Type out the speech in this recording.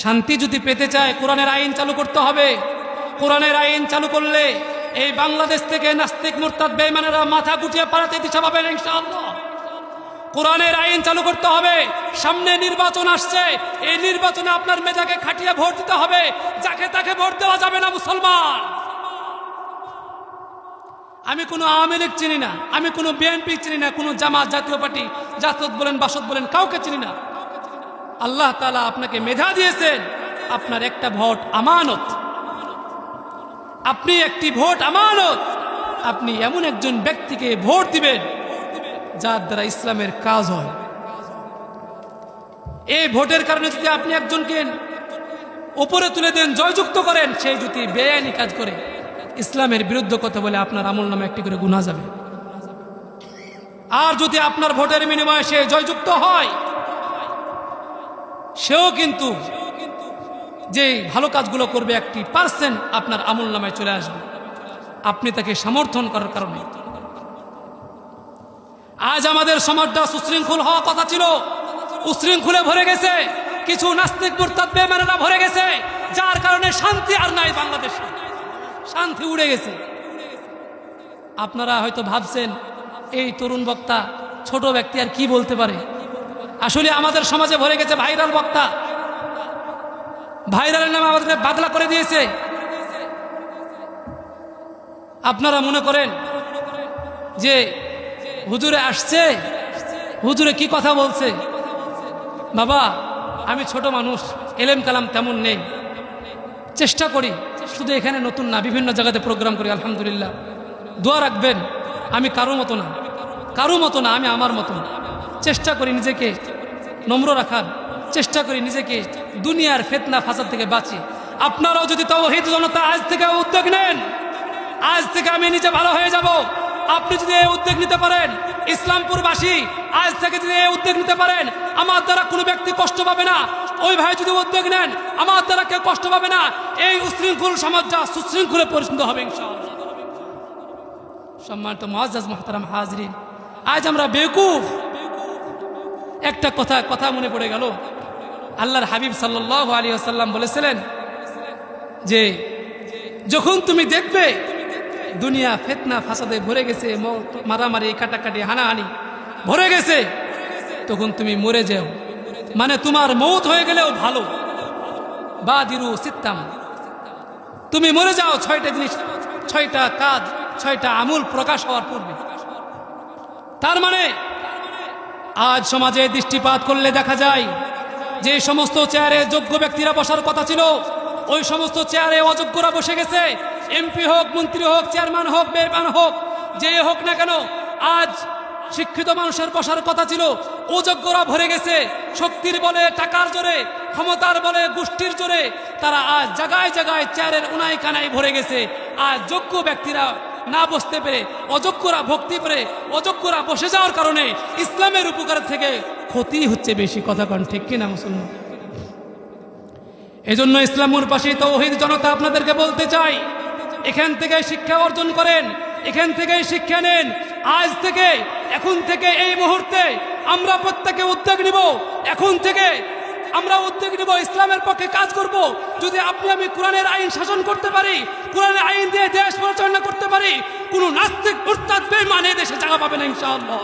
শান্তি যদি পেতে চায় কোরআনের আইন চালু করতে হবে। কোরআনের আইন চালু করলে এই বাংলাদেশ থেকে নাস্তিক মুরতাদ বেঈমানেরা মাথা গুটিয়ে পালাতে দিশা পাবেন ইনশাআল্লাহ। কোরআনের আইন চালু করতে হবে। সামনে নির্বাচন আসছে, এই নির্বাচনে আপনার মেজাকে খাটিয়ে ভোট দিতে হবে, যাকে তাকে ভোট দেওয়া যাবে না। মুসলমান, আমি কোনো আওয়ামী লীগ চিনি না, আমি কোনো বিএনপি চিনি না, কোনো জামাত জাতীয় পার্টি জাসদ বলেন বাসদ বলেন কাউকে চিনি না। আল্লাহ তাআলা আপনাকে মেধা দিয়েছেন, আপনার একটা ভোট আমানত, আপনি একটি ভোট আমানত। আপনি এমন একজন ব্যক্তিকে ভোট দিবেন যার দ্বারা ইসলামের কাজ হয়। এই ভোটের কারণে যদি আপনি একজনকে উপরে তুলে দেন, জয়যুক্ত করেন, সেই যদি বেআইনি কাজ করে ইসলামের বিরুদ্ধে কথা বলে আপনার আমলনামা একটি করে গুনাহ যাবে। আর যদি আপনার ভোটের বিনিময়ে সে জয়যুক্ত হয়, সেও কিন্তু যে ভালো কাজগুলো করবে 1% আপনার আমলনামায় চলে আসবে, আপনি তাকে সমর্থন করার কারণে। আজ আমাদের সমাজটা সুশৃঙ্খল হওয়ার কথা ছিল, উশৃঙ্খলে ভরে গেছে, কিছু নাস্তিক মুরতাদ বেঈমানেরা ভরে গেছে, যার কারণে শান্তি আর নাই বাংলাদেশে, শান্তি উড়ে গেছে। আপনারা হয়তো ভাবছেন এই তরুণ বক্তা ছোট ব্যক্তি আর কি বলতে পারে। আসলে আমাদের সমাজে ভরে গেছে ভাইরাল বক্তা, ভাইরালের নামে আমাদের বাদলা করে দিয়েছে। আপনারা মনে করেন যে হুজুরে আসছে, হুজুরে কি কথা বলছে। বাবা, আমি ছোট মানুষ, এলেম কালাম তেমন নেই, চেষ্টা করি, শুধু এখানে নতুন না, বিভিন্ন জায়গাতে প্রোগ্রাম করি, আলহামদুলিল্লাহ। দোয়া রাখবেন, আমি কারো মতো না, কারো মতো না, আমি আমার মতো। চেষ্টা করি নিজেকে নম্র রাখার, চেষ্টা করি নিজেকে দুনিয়ার ফিতনা ফাসাদ থেকে বাঁচি। আপনারাও যদি তাওহীদ জনতা আজ থেকে উদ্যোগ নেন, আজ থেকে আমি নিজে ভালো হয়ে যাব। আপনি যদি এই উদ্যোগ নিতে পারেন, ইসলামপুরবাসী আজ থেকে যদি এই উদ্যোগ নিতে পারেন, আমার দ্বারা কোনো ব্যক্তি কষ্ট পাবে না। ওই ভাই যদি উদ্যোগ নেন, আমার দ্বারা কেউ কষ্ট পাবে না। এই উশৃঙ্খল সমাজটা সুশৃঙ্খলে পরিণত হবে ইনশাআল্লাহ। সম্মানিত মুআজ্জাজ মুহতারাম হাজরিন, আজ আমরা বেকুফ। একটা কথা মনে পড়ে গেল, আল্লাহর হাবিব সাল্লাল্লাহু আলাইহি ওয়াসাল্লাম বলেছিলেন যে যখন তুমি দেখবে দুনিয়া ফিতনা ফাসাদে ভরে গেছে, মারামারি কাটাকাটি হানাহানি ভরে গেছে, তখন তুমি মরে যাও, মানে তোমার মৌত হয়ে গেলেও ভালো। বাদিরু সিত্তাম, তুমি মরে যাও 6টা জিনিস, 6টা কাজ, 6টা আমল প্রকাশ হওয়ার পূর্বে। তার মানে আজ সমাজে দৃষ্টিপাত করলে দেখা যায় যে সমস্ত চেয়ারে যোগ্য ব্যক্তিরা বসার কথা ছিল, ওই সমস্ত চেয়ারে অযোগ্যরা বসে গেছে। এমপি হোক, মন্ত্রী হোক, চেয়ারম্যান হোক, মেয়র হোক, যে হোক না কেন, আজ শিক্ষিত মানুষের বসার কথা ছিল, অযোগ্যরা ভরে গেছে। শক্তির বলে, টাকার জোরে, ক্ষমতার বলে, গোষ্ঠীর জোরে তারা আজ জায়গায় জায়গায় চেয়ারের উনাই কানাই ভরে গেছে। আজ যোগ্য ব্যক্তিরা না বসতে পেরে, অযোগ্যরা ভক্তি পেরে, অযোগ্যরা বসে যাওয়ার কারণে ইসলামের উপকার থেকে ক্ষতি হচ্ছে বেশি। কথা কন ঠিক কিনা মুসলমান? এজন্য ইসলামের পাশে তাওহীদ জনতা আপনাদেরকে বলতে চাই, এখান থেকে শিক্ষা অর্জন করেন, এখান থেকে শিক্ষা নেন। আজ থেকে, এখন থেকে, এই মুহূর্তে আমরা প্রত্যেকে উদ্যোগ নিব। এখন থেকে আমরা উদ্যোগ নিব, ইসলামের পক্ষে কাজ করব। যদি আপনি আমি কোরআনের আইন শাসন করতে পারি, কোরআনের আইন দিয়ে দেশ পরিচালনা করতে পারি, কোনো নাস্তিক মুরতাদ বেঈমান এই দেশে জায়গা পাবে না ইনশাআল্লাহ।